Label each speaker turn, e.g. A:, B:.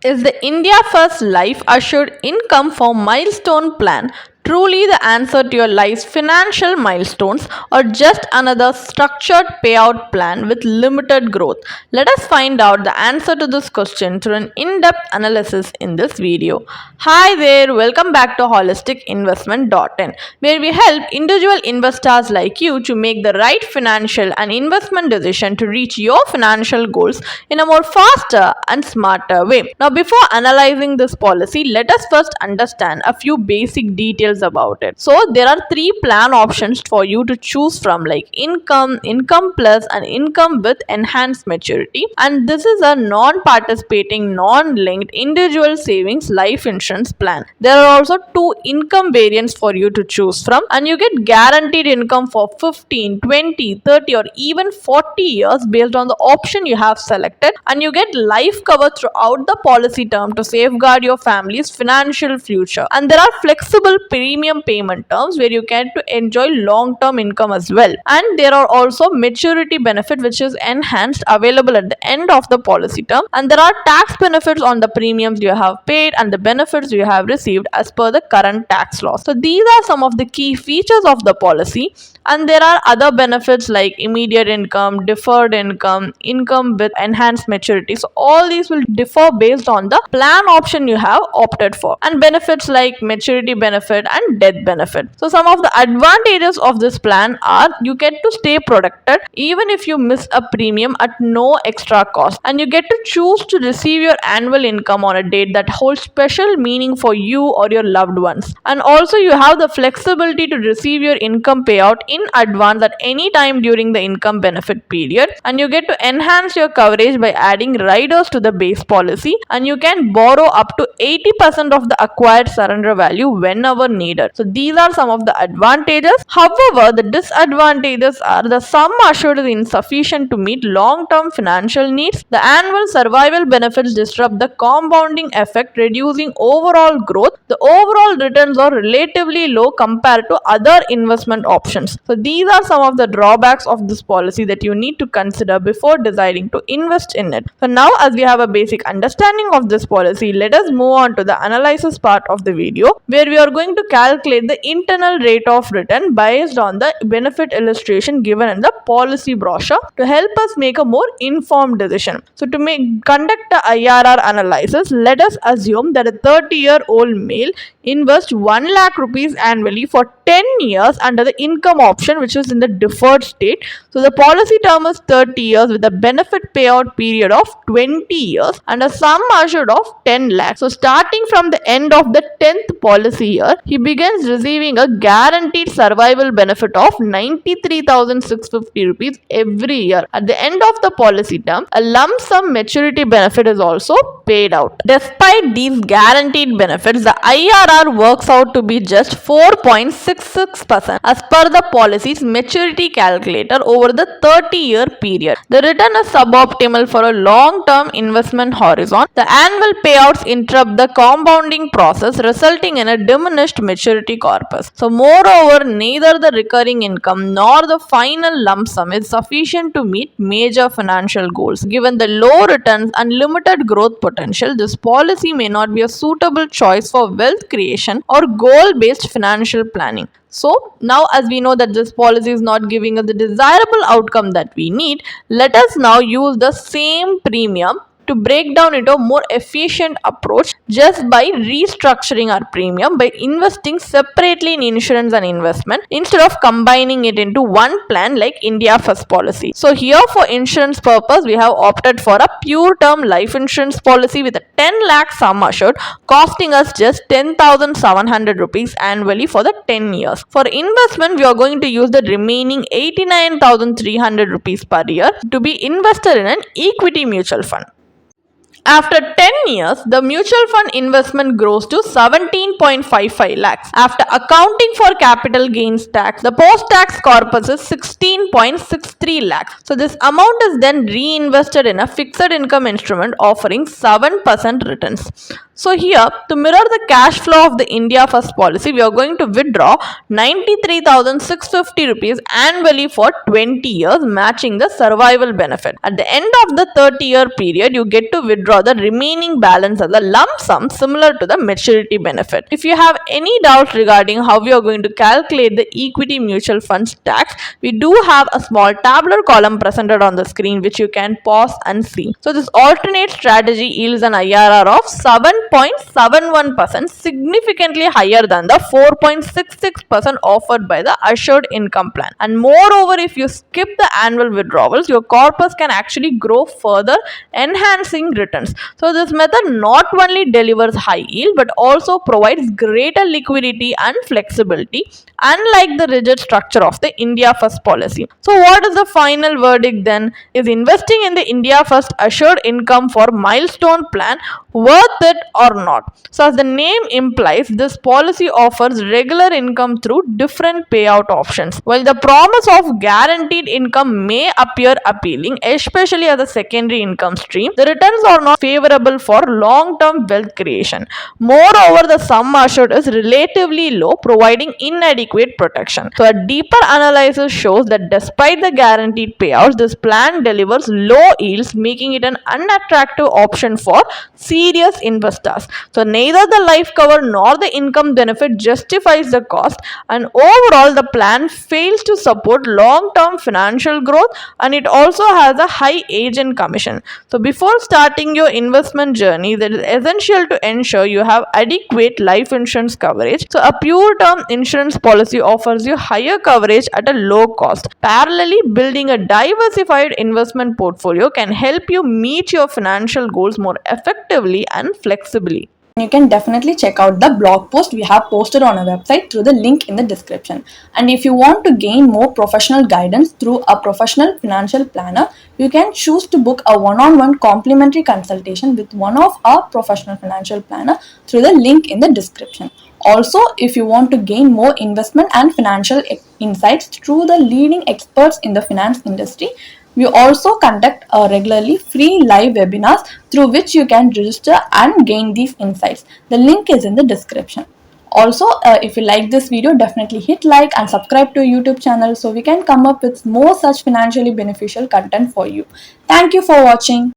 A: Is the IndiaFirst Life Assured Income for Milestone plan truly the answer to your life's financial milestones, or just another structured payout plan with limited growth? Let us find out the answer to this question through an in-depth analysis in this video. Hi there, welcome back to holisticinvestment.in, where we help individual investors like you to make the right financial and investment decision to reach your financial goals in a more faster and smarter way. Now, before analyzing this policy, let us first understand a few basic details about it. So there are three plan options for you to choose from, like income, income plus, and income with enhanced maturity. And this is a non-participating, non-linked individual savings life insurance plan. There are also two income variants for you to choose from, and you get guaranteed income for 15, 20, 30, or even 40 years based on the option you have selected, and you get life cover throughout the policy term to safeguard your family's financial future. And there are flexible premium payment terms where you get to enjoy long-term income as well. And there are also maturity benefit which is enhanced, available at the end of the policy term. And there are tax benefits on the premiums you have paid and the benefits you have received as per the current tax laws. So these are some of the key features of the policy. And there are other benefits like immediate income, deferred income, income with enhanced maturity. So all these will differ based on the plan option you have opted for. And benefits like maturity benefit and death benefit. So some of the advantages of this plan are you get to stay protected even if you miss a premium at no extra cost, and you get to choose to receive your annual income on a date that holds special meaning for you or your loved ones. And also you have the flexibility to receive your income payout in advance at any time during the income benefit period, and you get to enhance your coverage by adding riders to the base policy, and you can borrow up to 80% of the acquired surrender value whenever needed. So these are some of the advantages. However, the disadvantages are the sum assured is insufficient to meet long-term financial needs. The annual survival benefits disrupt the compounding effect, reducing overall growth. The overall returns are relatively low compared to other investment options. So these are some of the drawbacks of this policy that you need to consider before deciding to invest in it. So now, as we have a basic understanding of this policy, let us move on to the analysis part of the video, where we are going to calculate the internal rate of return based on the benefit illustration given in the policy brochure to help us make a more informed decision. So to conduct the IRR analysis, let us assume that a 30-year-old male invests 1 lakh rupees annually for 10 years under the income option, which is in the deferred state. So the policy term is 30 years with a benefit payout period of 20 years and a sum assured of 10 lakhs. So starting from the end of the 10th policy year, he begins receiving a guaranteed survival benefit of 93,650 rupees every year. At the end of the policy term, a lump sum maturity benefit is also paid out. Despite these guaranteed benefits, the IRR works out to be just 4.66% as per the policy's maturity calculator over the 30-year period. The return is suboptimal for a long-term investment horizon. The annual payouts interrupt the compounding process, resulting in a diminished maturity corpus. So moreover, neither the recurring income nor the final lump sum is sufficient to meet major financial goals. Given the low returns and limited growth potential, this policy may not be a suitable choice for wealth creation or goal-based financial planning. So now, as we know that this policy is not giving us the desirable outcome that we need, let us now use the same premium to break down into a more efficient approach just by restructuring our premium by investing separately in insurance and investment instead of combining it into one plan like IndiaFirst policy. So here, for insurance purpose, we have opted for a pure term life insurance policy with a 10 lakh sum assured, costing us just 10,700 rupees annually for the 10 years. For investment, we are going to use the remaining 89,300 rupees per year to be invested in an equity mutual fund. After 10 years, the mutual fund investment grows to 17.55 lakhs. After accounting for capital gains tax, the post-tax corpus is 16.63 lakhs. So this amount is then reinvested in a fixed income instrument offering 7% returns. So here, to mirror the cash flow of the India First policy, we are going to withdraw 93,650 rupees annually for 20 years, matching the survival benefit. At the end of the 30-year period, you get to withdraw the remaining balance as a lump sum similar to the maturity benefit. If you have any doubts regarding how we are going to calculate the equity mutual funds tax, we do have a small tabular column presented on the screen which you can pause and see. So this alternate strategy yields an IRR of 7.71%, significantly higher than the 4.66% offered by the assured income plan. And moreover, if you skip the annual withdrawals, your corpus can actually grow further, enhancing returns. So this method not only delivers high yield but also provides greater liquidity and flexibility, unlike the rigid structure of the India First policy. So what is the final verdict then? Is investing in the India First assured income for milestone plan worth it or not? So as the name implies, this policy offers regular income through different payout options. While the promise of guaranteed income may appear appealing, especially as a secondary income stream, the returns are not favorable for long-term wealth creation. Moreover, the sum assured is relatively low, providing inadequate protection. So a deeper analysis shows that despite the guaranteed payouts, this plan delivers low yields, making it an unattractive option for serious investors. So neither the life cover nor the income benefit justifies the cost, and overall the plan fails to support long-term financial growth, and it also has a high agent commission. So before starting your investment journey, it is essential to ensure you have adequate life insurance coverage. So a pure term insurance policy offers you higher coverage at a low cost. Parallelly, building a diversified investment portfolio can help you meet your financial goals more effectively and flexibly.
B: You can definitely check out the blog post we have posted on our website through the link in the description. And if you want to gain more professional guidance through a professional financial planner, you can choose to book a one-on-one complimentary consultation with one of our professional financial planner through the link in the description. Also, if you want to gain more investment and financial insights through the leading experts in the finance industry, we also conduct regularly free live webinars through which you can register and gain these insights. The link is in the description. Also, if you like this video, definitely hit like and subscribe to our YouTube channel so we can come up with more such financially beneficial content for you. Thank you for watching.